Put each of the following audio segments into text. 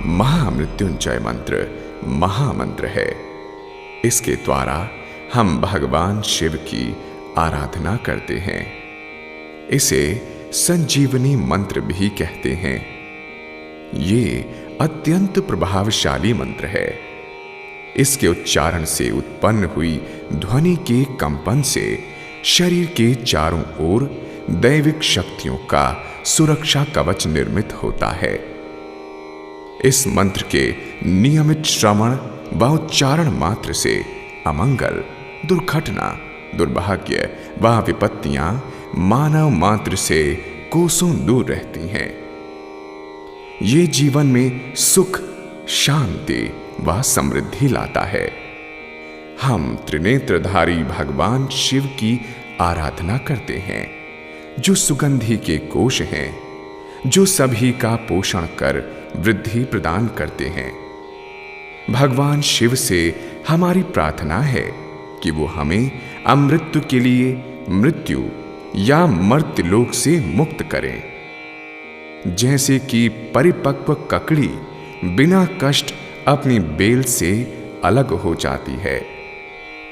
महामृत्युंजय मंत्र महामंत्र है। इसके द्वारा हम भगवान शिव की आराधना करते हैं। इसे संजीवनी मंत्र भी कहते हैं। ये अत्यंत प्रभावशाली मंत्र है। इसके उच्चारण से उत्पन्न हुई ध्वनि के कंपन से शरीर के चारों ओर दैविक शक्तियों का सुरक्षा कवच निर्मित होता है। इस मंत्र के नियमित श्रवण व उच्चारण मात्र से अमंगल, दुर्घटना, दुर्भाग्य व विपत्तियां मानव मात्र से कोसों दूर रहती हैं। ये जीवन में सुख, शांति व समृद्धि लाता है। हम त्रिनेत्रधारी भगवान शिव की आराधना करते हैं, जो सुगंधि के कोश हैं, जो सभी का पोषण कर वृद्धि प्रदान करते हैं। भगवान शिव से हमारी प्रार्थना है कि वो हमें अमृत्यु के लिए मृत्यु या मर्त्यलोक से मुक्त करें। जैसे कि परिपक्व ककड़ी बिना कष्ट अपनी बेल से अलग हो जाती है,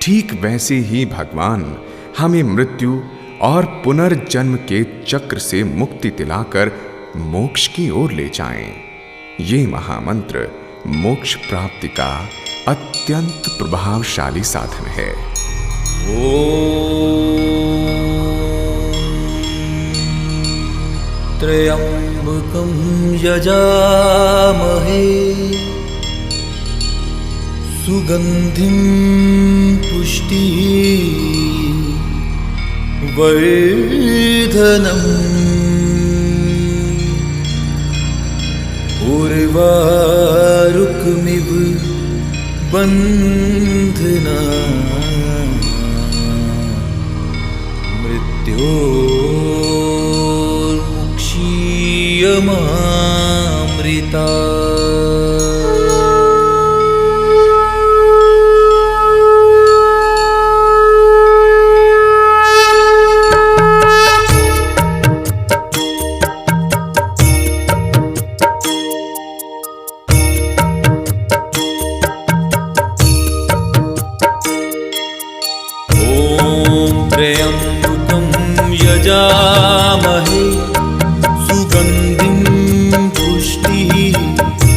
ठीक वैसे ही भगवान हमें मृत्यु और पुनर्जन्म के चक्र से मुक्ति दिलाकर मोक्ष की ओर ले जाएं। ये महामंत्र मोक्ष प्राप्ति का अत्यंत प्रभावशाली साधन है। त्र्यंबकं यजामहे सुगंधिं पुष्टिवर्धनम् उर्वारुकमिव बन्धनान् मृत्योर्मुक्षीयमामृता। त्र्यंबकं यजामहे सुगंधिं पुष्टिवर्धनम्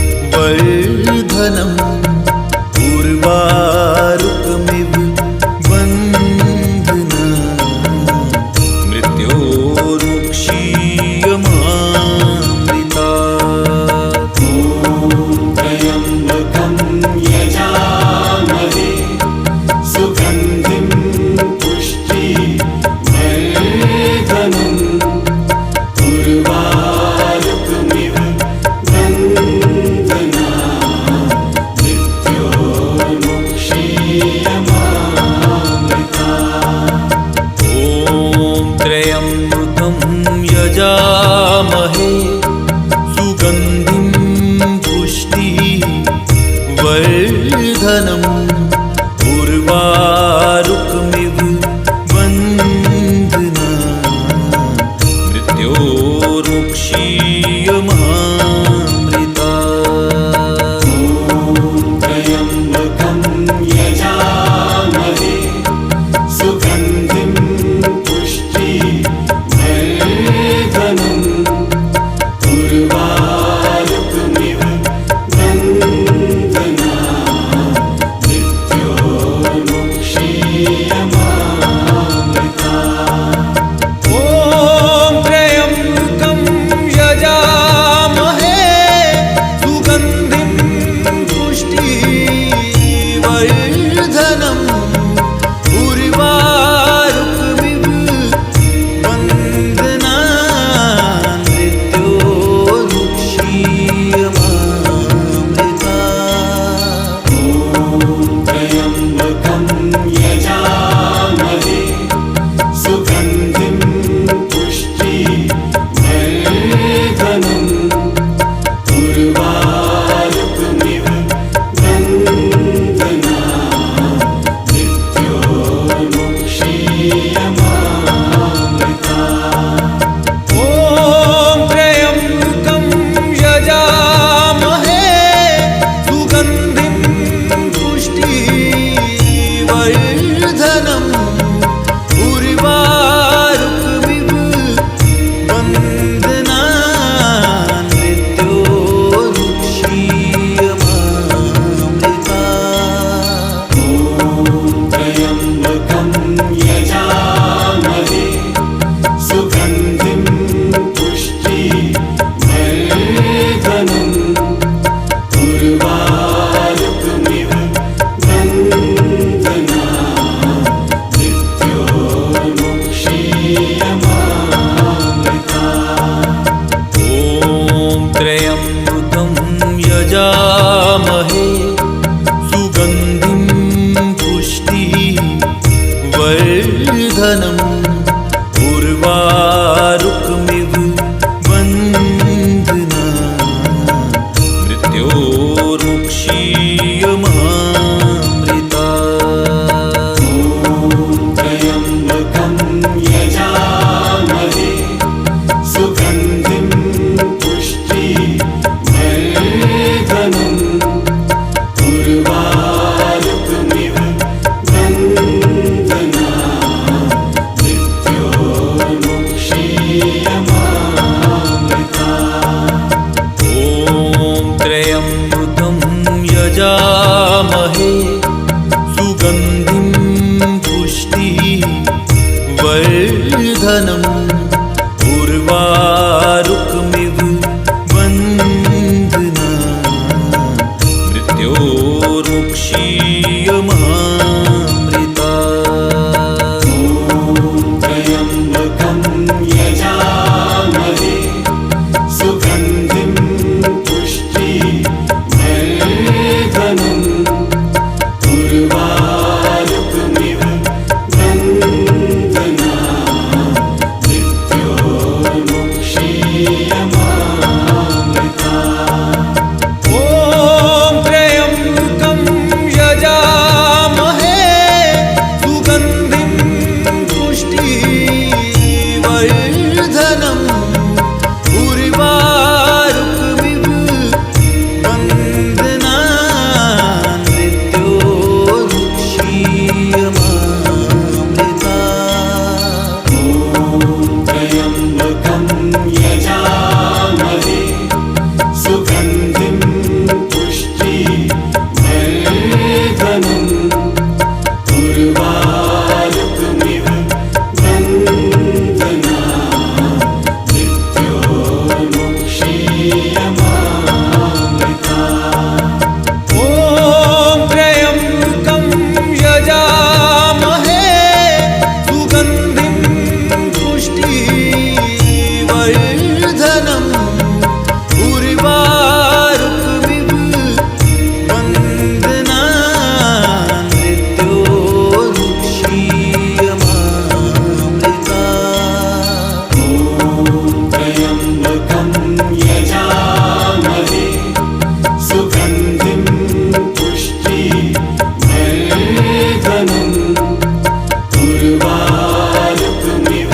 यजामहे सुगन्धिं पुष्टिवर्धनम् उर्वारुकमिव बन्धनान् मृत्योर्मुक्षीयमामृता। त्र्यम्बकं यजामहे सुगन्धिं पुष्टिवर्धनम् उर्वारुकमिव बन्धनान् मृत्योर्मुक्षीयमामृता। ॐ त्र्यम्बकं यजामहे सुगन्धिं पुष्टिवर्धनम् उर्वारुकमिव बन्धनान् मृत्योर्मुक्षीयमामृता। त्र्यम्बकं यजामहे सुगन्धिं पुष्टिवर्धनम् उर्वारुकमिव बन्धनान् मृत्योर्मुक्षीयमामृता। ॐ त्र्यम्बकं यजामहे सुगन्धिं पुष्टिवर्धनम् उर्वारुकमिव बन्धनान् मृत्योर्मुक्षीयमामृता। त्र्यम्बकं यजामहे सुगन्धिं पुष्टिवर्धनम् उर्वारुकमिव बन्धनान् मृत्योर्मुक्षीयमामृता। ॐ त्र्यम्बकं यजामहे सुगन्धिं पुष्टिवर्धनम् उर्वारुकमिव बन्धनान् मृत्योर्मुक्षीयमामृता। त्र्यम्बकं यजामहे सुगन्धिं पुष्टिवर्धनम् उर्वारुकमिव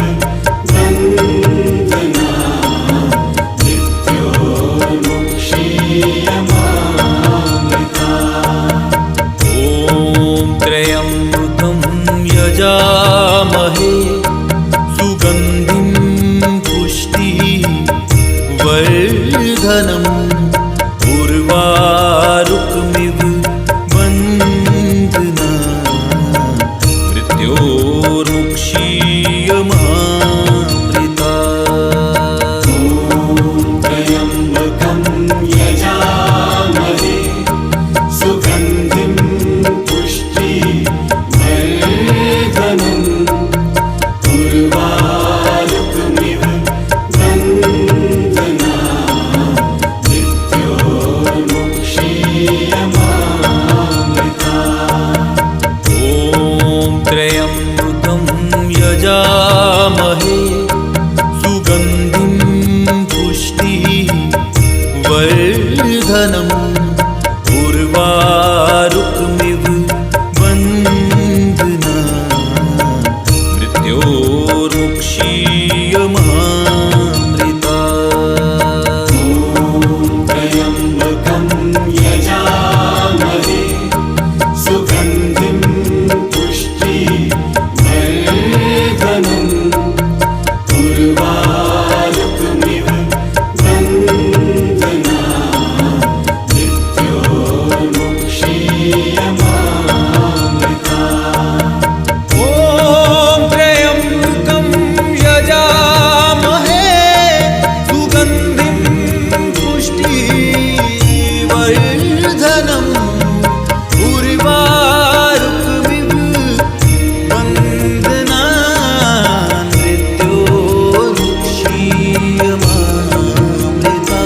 बन्धनान् मृत्योर्मुक्षीयमामृता। ॐ त्र्यम्बकं यजामहे सुगन्धिं पुष्टिवर्धनम् उर्वारुकमिव बन्धनान् मृत्योर्मुक्षीयमामृता। त्र्यम्बकं यजामहे सुगन्धिं पुष्टिवर्धनम् उर्वारुकमिव बन्धनान् मृत्योर्मुक्षीयमामृता। ॐ त्र्यम्बकं यजामहे सुगन्धिं पुष्टिवर्धनम् उर्वारुकमिव बन्धनान् मृत्योर्मुक्षीयमामृता। त्र्यम्बकं यजामहे सुगन्धिं पुष्टिवर्धनम् उर्वारुकमिव बन्धनान् मृत्योर्मुक्षीयमामृता। ॐ त्र्यम्बकं यजामहे सुगन्धिं पुष्टिवर्धनम् उर्वारुकमिव बन्धनान् मृत्योर्मुक्षीयमामृता।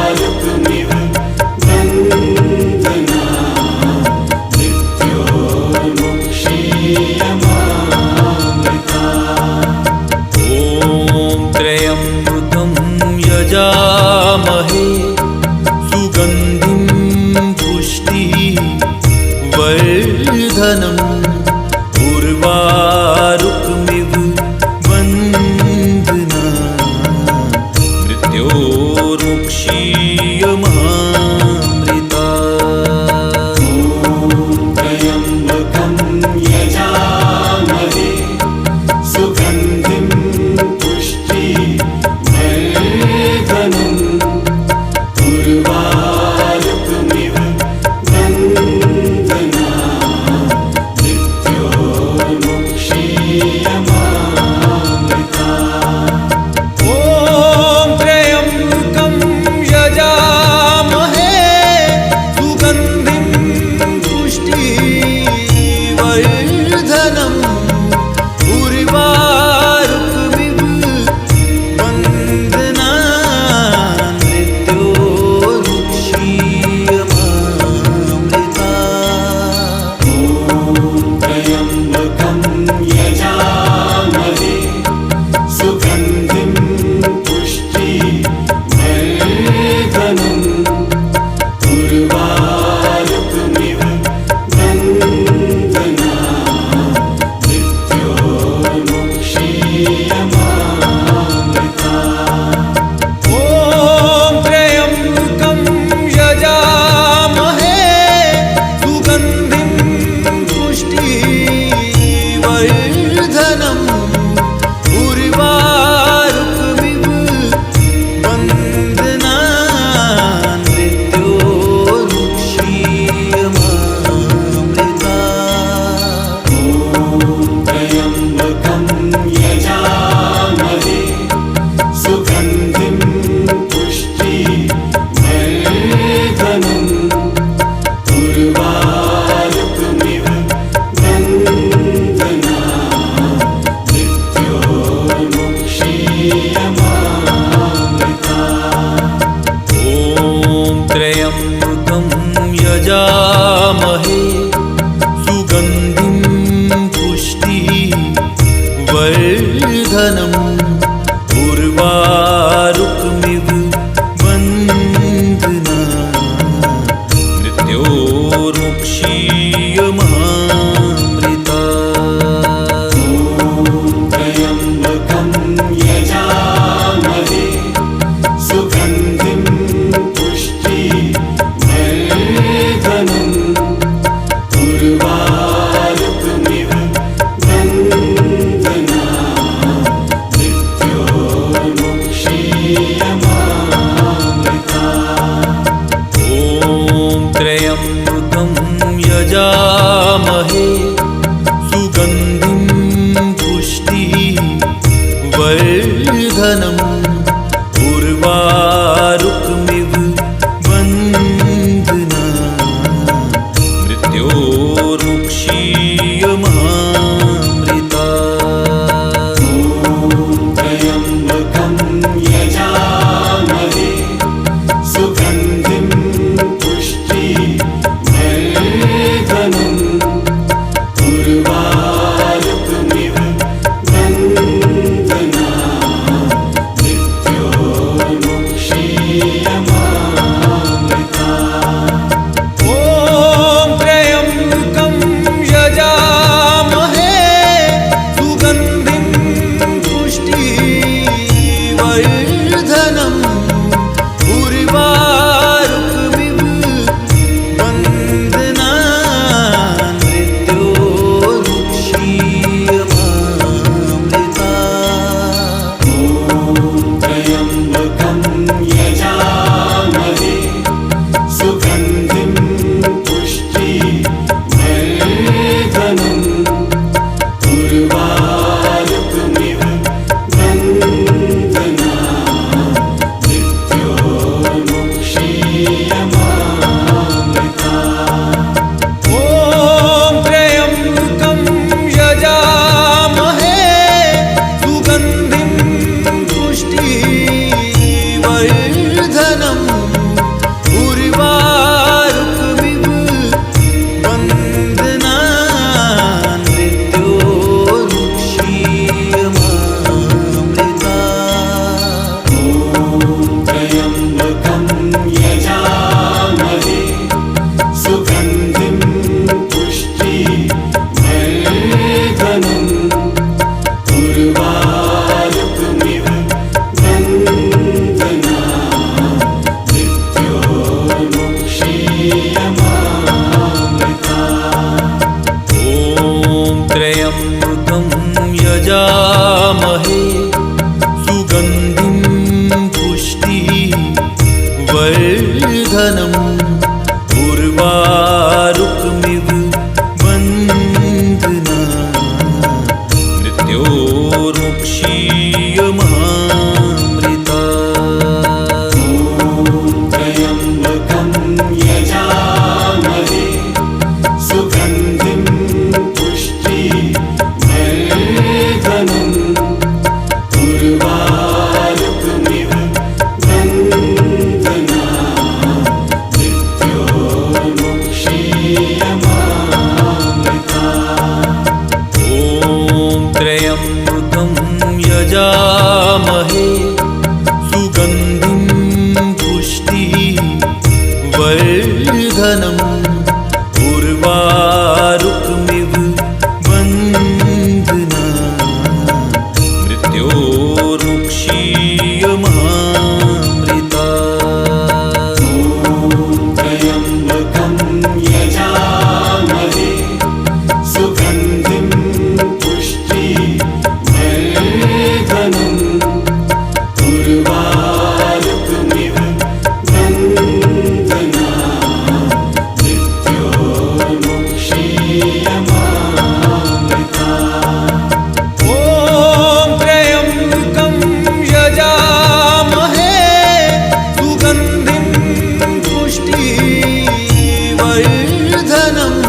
उर्वारुकमिव बन्धना मृत्योर्मुक्षीयमामृता ॐ त्र्यम्बकं यजामहे सुगन्धिं पुष्टिवर्धनम् उर्वारुकमिव बन्धना मृत्योर्मुक्षीयमामृता त्र्यम्बकं यजामहे सुगन्धिं पुष्टिवर्धनम् उर्वारुकमिव बन्धना मृत्योर्मुक्षीयमामृता ॐ त्र्यम्बकं यजामहे वर्धनम् उर्वारुकमिव बन्धना मृत्योर्मुक्षीयमामृता त्र्यम्बकं यजामहे सुगन्धिं पुष्टिवर्धनम् उर्वारुकमिव बन्धना मृत्योर्मुक्षीयमामृता ॐ त्र्यम्बकं यजामहे सुगन्धिं पुष्टिवर्धनम् उर्वारुकमिव बन्धना मृत्योर्मुक्षीयमामृता त्र्यम्बकं यजामहे सुगन्धिं पुष्टिवर्धनम् उर्वारुकमिव बन्धना मृत्योर्मुक्षीयमामृता ॐ त्र्यम्बकं यजामहे सुगन्धिं पुष्टिवर्धनम्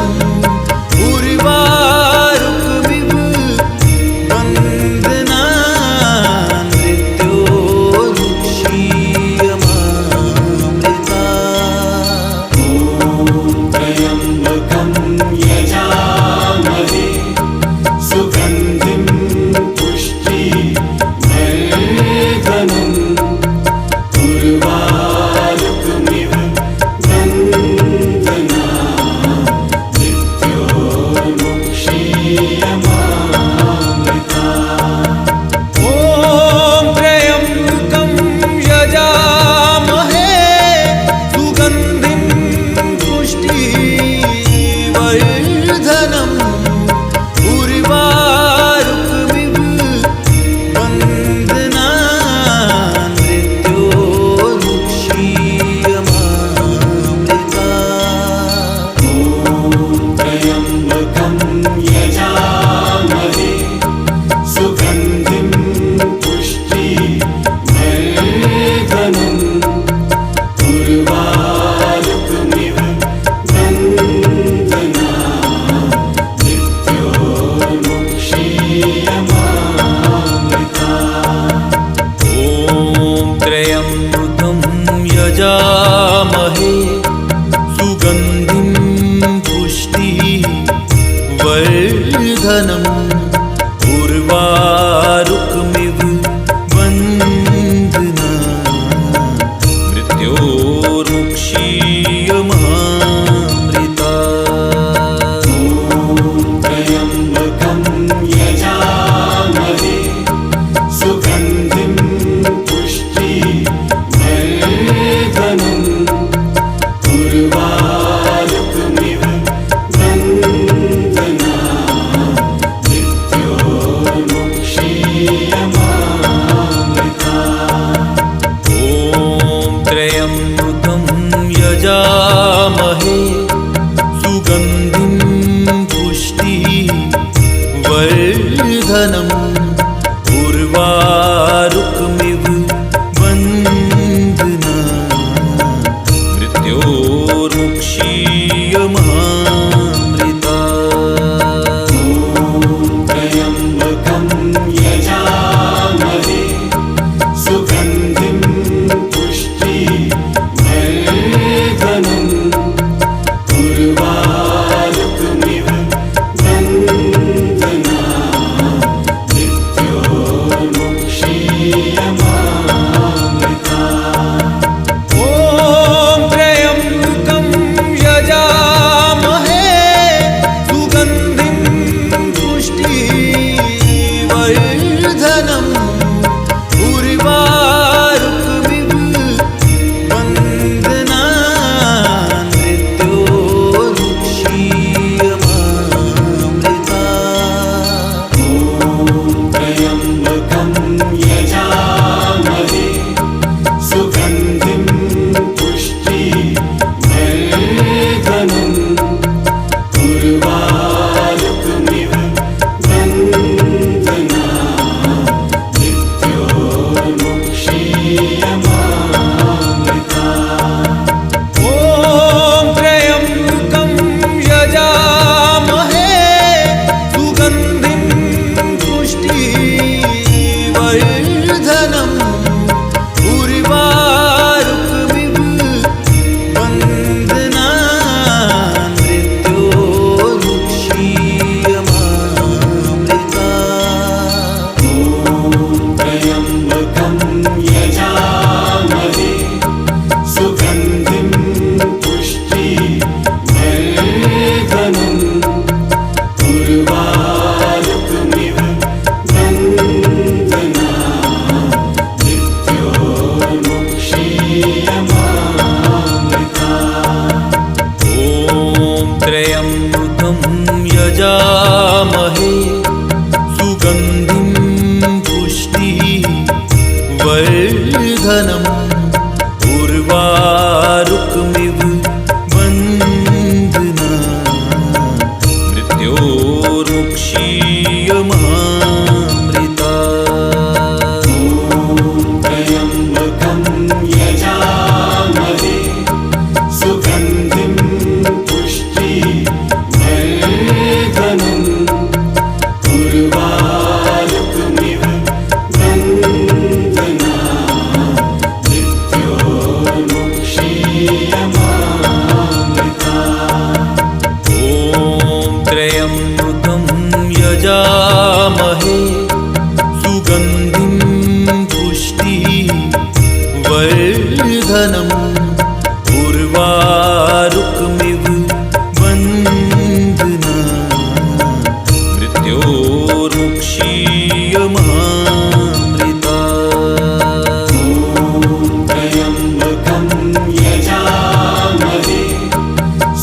उर्वारुकमिव बन्धना मृत्योर्मुक्षीयमामृता त्र्यम्बकं यजामहे सुगन्धिं पुष्टिवर्धनम् उर्वारुकमिव बन्धना मृत्योर्मुक्षीयमामृता ॐ त्र्यम्बकं यजामहे सुगन्धिं पुष्टिवर्धनम् उर्वारुकमिव बन्धना मृत्योर्मुक्षीयमामृता त्र्यम्बकं यजामहे सुगन्धिं पुष्टिवर्धनम् उर्वारुकमिव बन्धना मृत्योर्मुक्षीयमामृता ॐ त्र्यम्बकं यजामहे सुगन्धिं पुष्टिवर्धनम् उर्वारुकमिव बन्धना मृत्योर्मुक्षीयमामृता त्र्यम्बकं यजामहे सुगन्धिं पुष्टिवर्धनम् उर्वारुकमिव बन्धना मृत्योर्मुक्षीयमामृता ॐ त्र्यम्बकं यजामहे सुगन्धिं पुष्टिवर्धनम् उर्वारुकमिव बन्धना मृत्योर्मुक्षीयमामृता त्र्यम्बकं यजामहे सुगन्धिं पुष्टिवर्धनम् उर्वारुकमिव बन्धना उर्वारुकमिव बन्धना मृत्योर्मुक्षीयमामृता त्र्यम्बकं यजामहे सुगन्धिं पुष्टिवर्धनम् उर्वारुकमिव बन्धना मृत्योर्मुक्षीयमामृता ॐ त्र्यम्बकं यजामहे सुगन्धिं पुष्टिवर्धनम् उर्वारुकमिव बन्धना मृत्योर्मुक्षीयमामृता त्र्यम्बकं यजामहे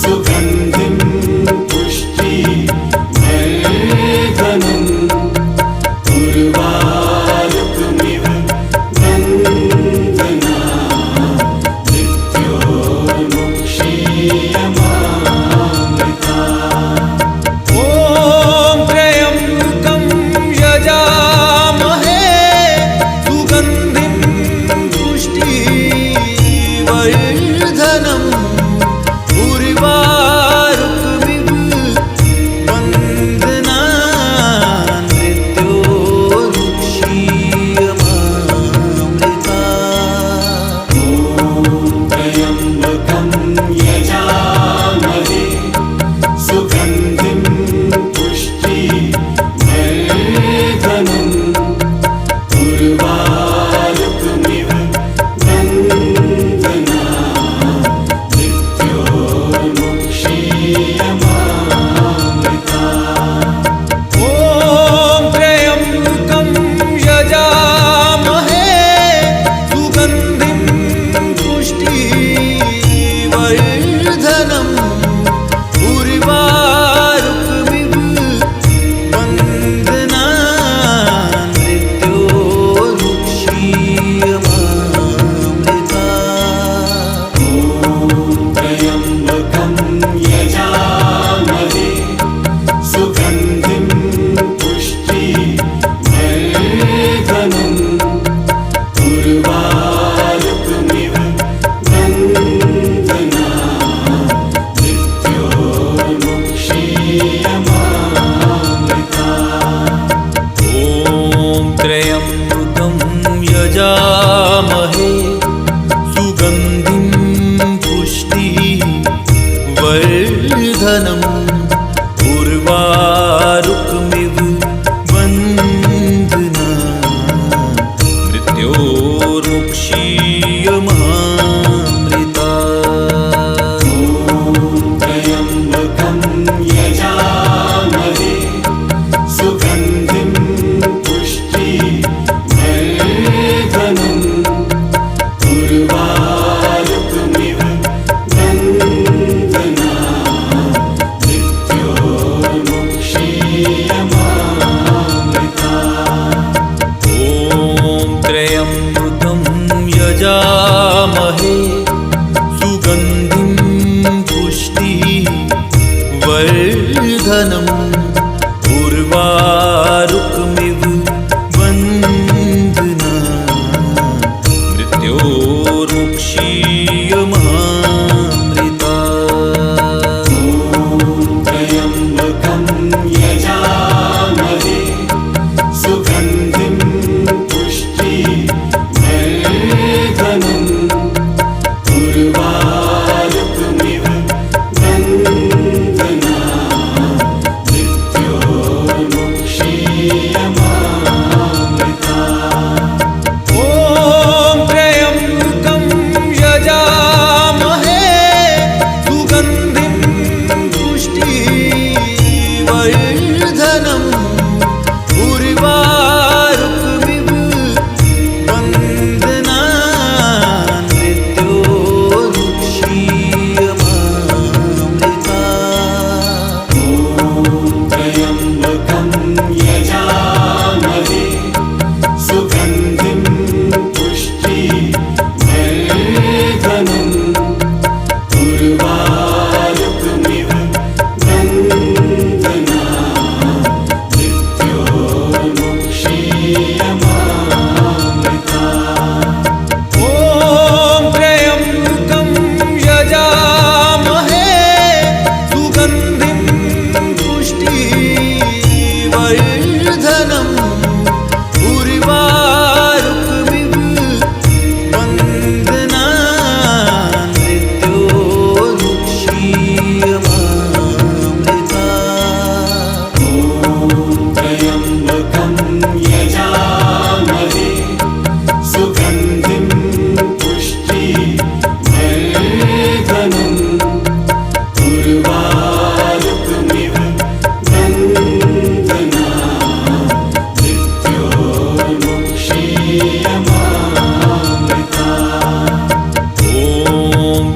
सुगन्धिं पुष्टिवर्धनम् उर्वारुकमिव बन्धना मृत्योर्मुक्षीयमामृता ॐ त्र्यम्बकं यजामहे सुगन्धिं पुष्टिवर्धनम् उर्वारुकमिव बन्धना मृत्योर्मुक्षीयमामृता त्र्यम्बकं यजामहे सुगन्धिं पुष्टिवर्धनम् उर्वारुकमिव बन्धना मृत्योर्मुक्षीयमामृता ॐ त्र्यम्बकं यजामहे सुगन्धिं पुष्टिवर्धनम् उर्वारुकमिव बन्धना मृत्योर्मुक्षीयमामृता त्र्यम्बकं यजामहे सुगन्धिं पुष्टिवर्धनम् उर्वारुकमिव बन्धना मृत्योर्मुक्षीयमामृता ॐ त्र्यम्बकं यजामहे सुगन्धिं पुष्टिवर्धनम्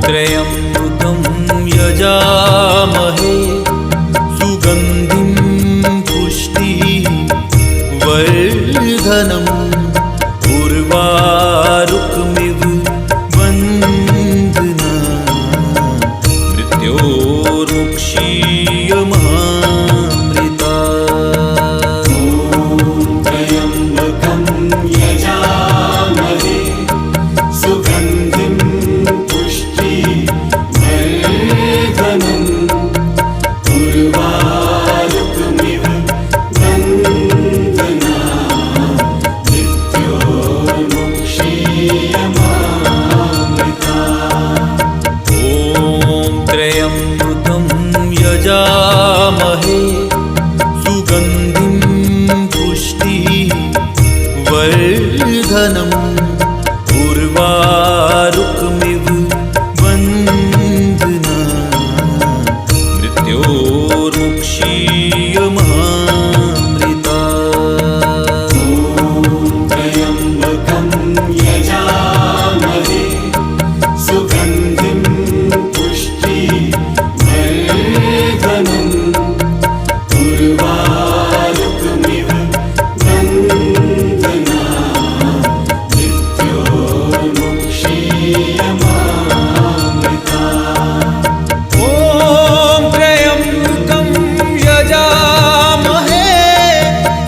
त्र्यम्बकं यजामहे सुगन्धिं पुष्टिवर्धनम् उर्वारुकमिव बन्धना मृत्योर्मुक्षीयमामृता। त्र्यम्बकं यजामहे सुगन्धिं पुष्टिवर्धनम् उर्वारुकमिव बन्धना मृत्योर्मुक्षीयमामृता। ॐ त्र्यम्बकं यजामहे सुगन्धिं पुष्टिवर्धनम् उर्वारुकमिव बन्धना मृत्योर्मुक्षीयमामृता। त्र्यम्बकं यजामहे सुगन्धिं पुष्टिवर्धनम् उर्वारुकमिव बन्धना मृत्योर्मुक्षीयमामृता। ॐ त्र्यम्बकं यजामहे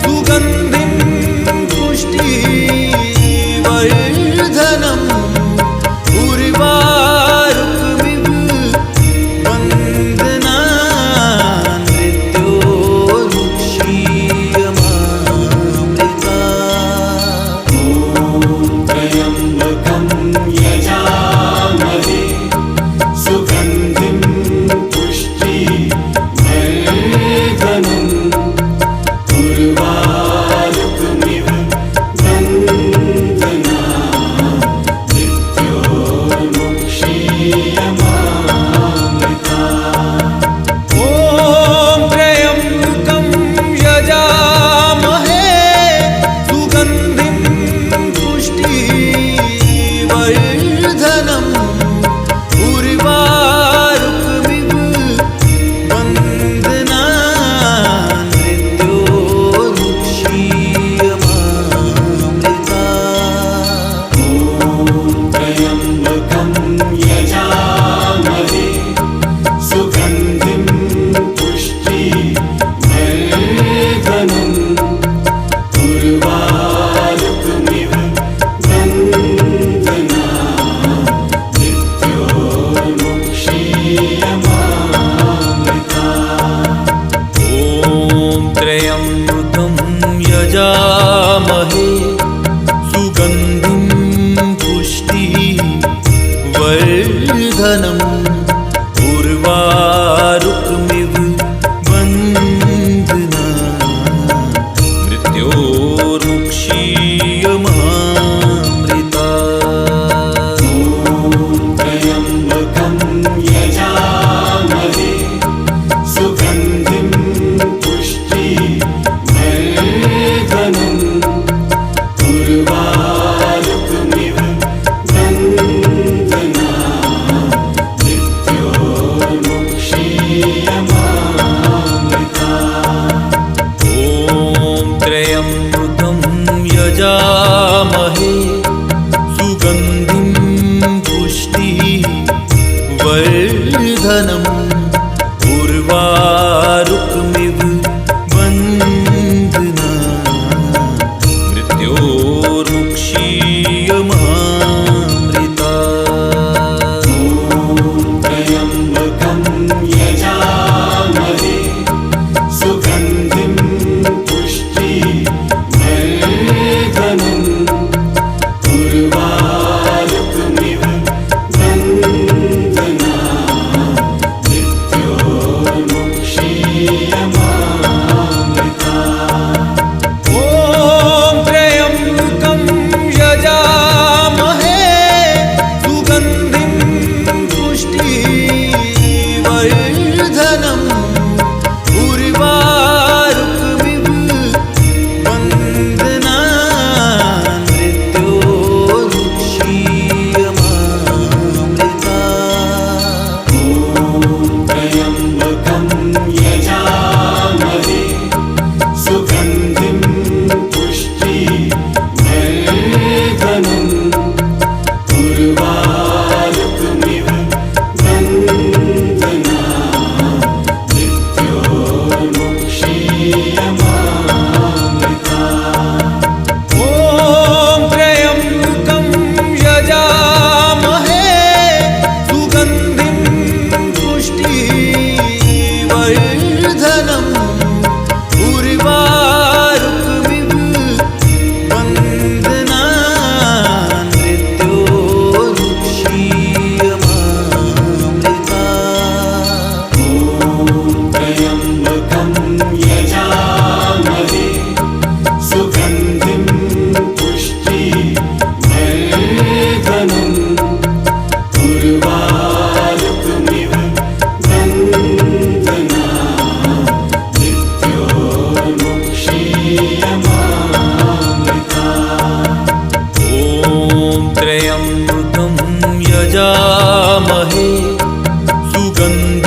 सुगन्धिं पुष्टिवर्धनम् उर्वारुकमिव बन्धना मृत्योर्मुक्षीयमामृता। त्र्यम्बकं यजामहे सुगन्धिं पुष्टिवर्धनम् उर्वारुकमिव बन्धना मृत्योर्मुक्षीयमामृता। ॐ त्र्यम्बकं यजामहे सुगन्धिं पुष्टिवर्धनम् उर्वारुकमिव बन्धना मृत्योर्मुक्षीयमामृता। त्र्यम्बकं यजामहे सुगन्धिं पुष्टिवर्धनम् उर्वारुकमिव बन्धना मृत्योर्मुक्षीयमामृता। ॐ त्र्यम्बकं यजामहे सुगन्धिं पुष्टिवर्धनम् उर्वारुकमिव बन्धना मृत्योर्मुक्षीयमामृता। त्र्यम्बकं यजामहे सुगन्धिं पुष्टिवर्धनम् उर्वारुकमिव बन्धना मृत्योर्मुक्षीयमामृता। सुगन्धि